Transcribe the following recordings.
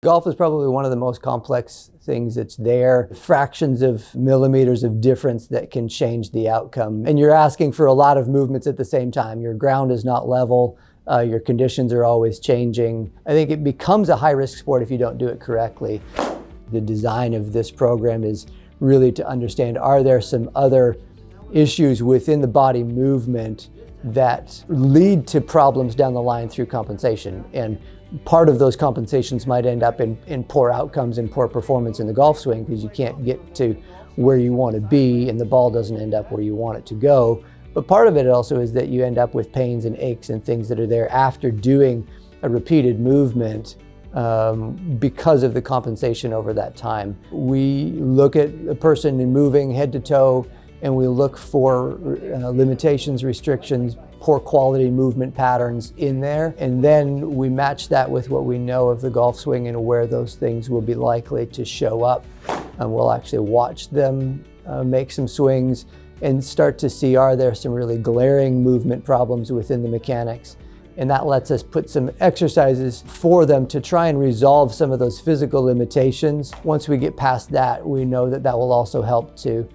Golf is probably one of the most complex things that's there. Fractions of millimeters of difference that can change the outcome. And you're asking for a lot of movements at the same time. Your ground is not level. Your conditions are always changing. I think it becomes a high-risk sport if you don't do it correctly. The design of this program is really to understand, are there some other issues within the body movement that lead to problems down the line through compensation? And part of those compensations might end up in poor outcomes and poor performance in the golf swing because you can't get to where you want to be and the ball doesn't end up where you want it to go. But part of it also is that you end up with pains and aches and things that are there after doing a repeated movement because of the compensation over that time. We look at a person moving head to toe and we look for limitations, restrictions, poor quality movement patterns in there. And then we match that with what we know of the golf swing and where those things will be likely to show up. And we'll actually watch them make some swings and start to see, are there some really glaring movement problems within the mechanics? And that lets us put some exercises for them to try and resolve some of those physical limitations. Once we get past that, we know that that will also help to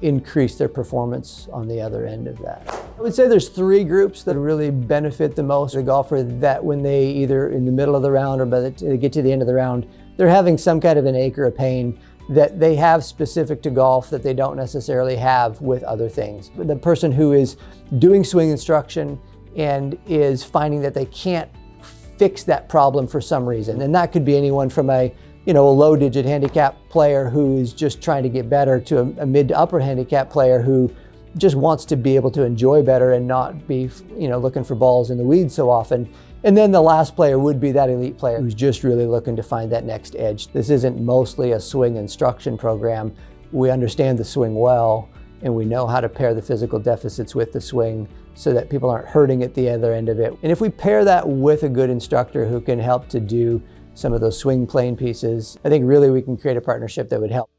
increase their performance on the other end of that. I would say there's three groups that really benefit the most. A golfer that when they either in the middle of the round or by they get to the end of the round, they're having some kind of an ache or a pain that they have specific to golf that they don't necessarily have with other things. The person who is doing swing instruction and is finding that they can't fix that problem for some reason. And that could be anyone from a low-digit handicap player who is just trying to get better to a mid to upper handicap player who just wants to be able to enjoy better and not be, looking for balls in the weeds so often. And then the last player would be that elite player who's just really looking to find that next edge. This isn't mostly a swing instruction program. We understand the swing well, and we know how to pair the physical deficits with the swing so that people aren't hurting at the other end of it. And if we pair that with a good instructor who can help to do some of those swing plane pieces, I think really we can create a partnership that would help.